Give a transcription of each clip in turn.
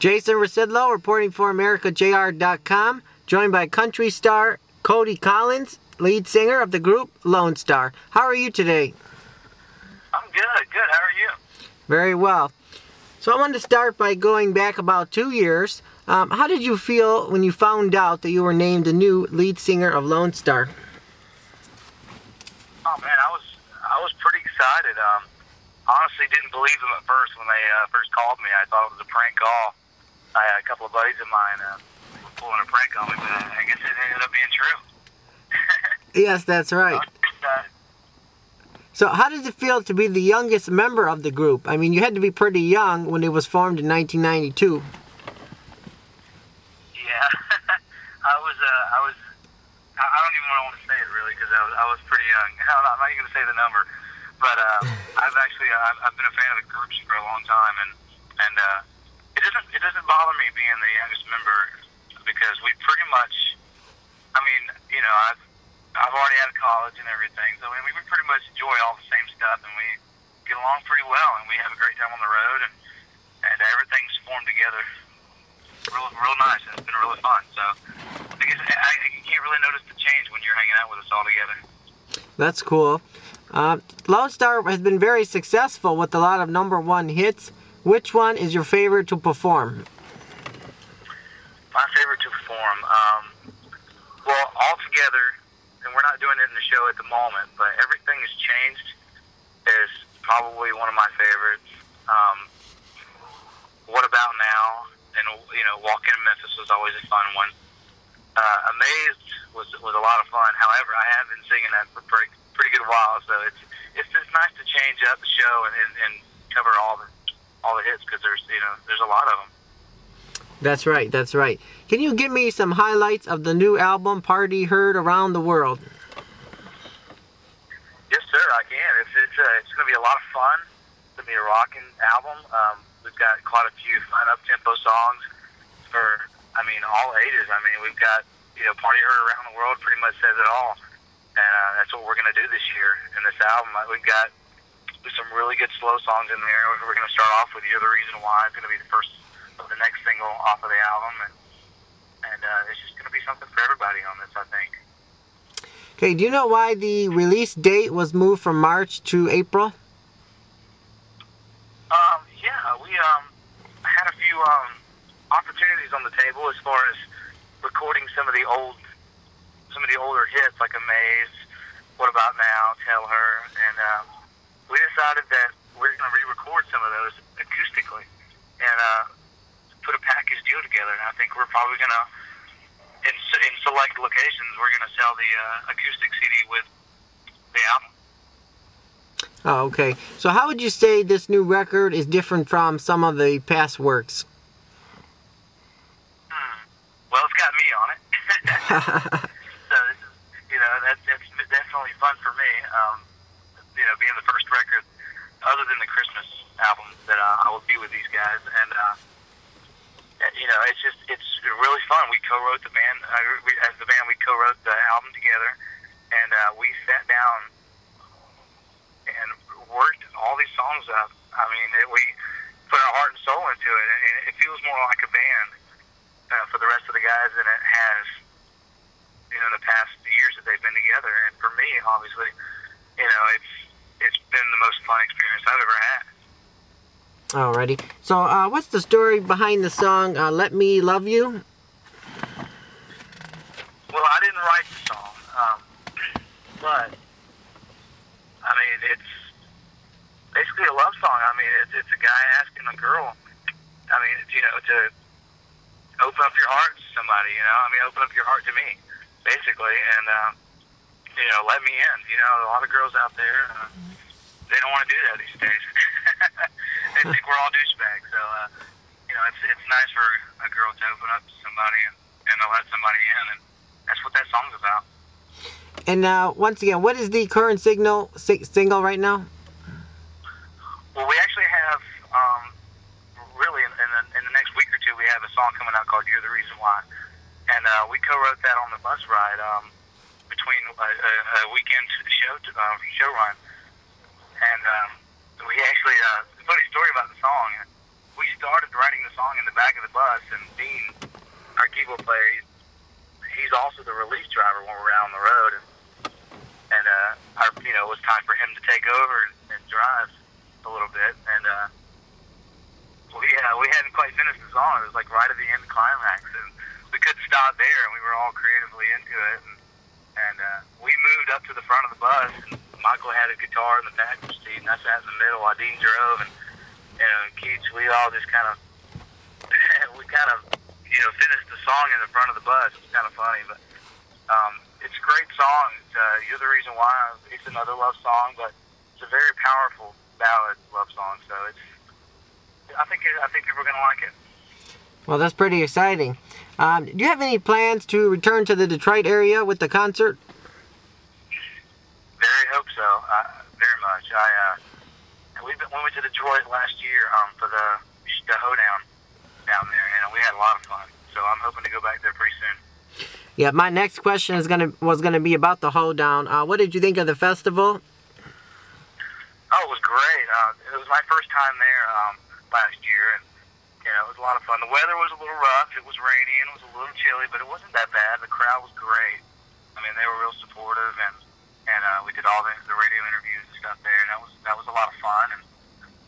Jason Rzucidlo reporting for AmericaJR.com, joined by country star Cody Collins, lead singer of the group Lonestar. How are you today? I'm good. Good. How are you? Very well. So I wanted to start by going back about 2 years. How did you feel when you found out that you were named the new lead singer of Lonestar? Oh man, I was pretty excited. Honestly, didn't believe them at first when they first called me. I thought it was a prank call. I had a couple of buddies of mine were pulling a prank on me, but I guess it ended up being true. Yes, that's right. So how does it feel to be the youngest member of the group? I mean, you had to be pretty young when it was formed in 1992. Yeah, I don't even want to say it really because I was pretty young. I'm not even going to say the number, but I've been a fan of the groups for a long time, and it doesn't bother me being the youngest member because we pretty much, I've already out of college and everything, so we pretty much enjoy all the same stuff, and we get along pretty well, and we have a great time on the road, and everything's formed together real nice, and it's been really fun. So I guess you can't really notice the change when you're hanging out with us all together. That's cool. Lonestar has been very successful with a lot of #1 hits. Which one is your favorite to perform? My favorite to perform? Well, all together, and we're not doing it in the show at the moment, but Everything Has Changed is probably one of my favorites. What About Now? And Walking in Memphis was always a fun one. Amazed was a lot of fun. However, I have been singing that for pretty good while, so it's just nice to change up the show and cover all the hits because there's a lot of them. That's right. That's right. Can you give me some highlights of the new album, Party Heard Around the World? Yes, sir. I can. It's going to be a lot of fun. It's going to be a rocking album. We've got quite a few fun up-tempo songs for, all ages. We've got, Party Heard Around the World pretty much says it all. And that's what we're going to do this year in this album. We've got some really good slow songs in there. We're going to start off with You're the Reason Why. It's going to be the next single off of the album. And it's just going to be something for everybody on this, I think. Okay, do you know why the release date was moved from March to April? Yeah, we had a few opportunities on the table as far as recording some of the older hits like Amaze, What About Now, Tell Her, and we decided that we're going to re-record some of those acoustically and put a package deal together. And I think we're probably going to, in select locations, we're going to sell the acoustic CD with the album. Oh, okay. So how would you say this new record is different from some of the past works? Well, it's got me on it. So this is, that's definitely fun for me. Being the first record, other than the Christmas album, that I will be with these guys, and it's really fun. We co-wrote the band. As the band, we co-wrote the album together, and we sat down and worked all these songs up. We put our heart and soul into it, and it feels more like a band for the rest of the guys than it has, in the past years that they've been together. And for me, obviously, it's been the most fun experience I've ever had. Alrighty. So, what's the story behind the song "Let Me Love You"? Well, I didn't write the song, but it's basically a love song. It's a guy asking a girl, to open up your heart to somebody. Open up your heart to me, basically, and let me in. A lot of girls out there, they don't want to do that these days. They think we're all douchebags. So, it's nice for a girl to open up to somebody and to let somebody in, and that's what that song's about. And once again, what is the current single right now? Well, we actually have, really, in the next week or two, we have a song coming out called You're the Reason Why. And we co-wrote that on the bus ride between a weekend to the show run. And we actually, a funny story about the song, we started writing the song song in the back of the bus, and Dean, our keyboard player, he's also the release driver when we're out on the road, and it was time for him to take over and drive a little bit, and we hadn't quite finished the song. It was like right at the end climax, and we couldn't stop there, and we were all creatively into it, and we moved up to the front of the bus, and Michael had a guitar in the passenger seat, and I sat in the middle while Dean drove, and Keats, we all just kind of finished the song in the front of the bus. It's kind of funny, but it's a great song. You're the Reason Why. It's another love song, but it's a very powerful ballad love song. So I think people are gonna like it. Well, that's pretty exciting. Do you have any plans to return to the Detroit area with the concert? Very hope so. Very much. We went to Detroit last year for the Hoedown down there, and we had a lot of fun. So I'm hoping to go back there pretty soon. Yeah, my next question was gonna be about the Hoedown. What did you think of the festival? Oh, it was great. It was my first time there last year, and it was a lot of fun. The weather was a little rough. It was rainy and it was a little chilly, but it wasn't that bad. The crowd was great. I mean, they were real supportive, and we did all the radio interviews and stuff there, and that was a lot of fun, and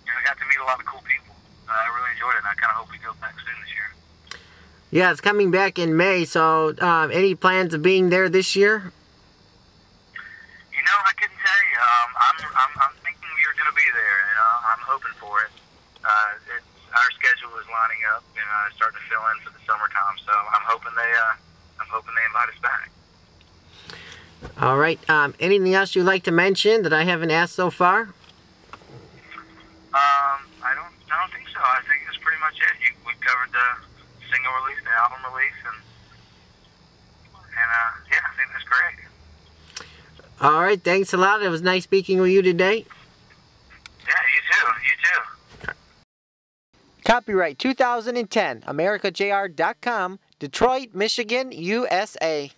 I got to meet a lot of cool people. I really enjoyed it, and I kind of hope we go back soon this year. Yeah, it's coming back in May, so any plans of being there this year? I couldn't tell you. I'm thinking you're going to be there, I'm hoping for it. Our schedule is lining up, and starting to fill in for the summertime, so I'm hoping they invite us back. All right. Anything else you'd like to mention that I haven't asked so far? I don't think so. I think that's pretty much it. We covered the single release, the album release, and I think that's great. All right. Thanks a lot. It was nice speaking with you today. Yeah, you too. Copyright 2010, AmericaJR.com, Detroit, Michigan, USA.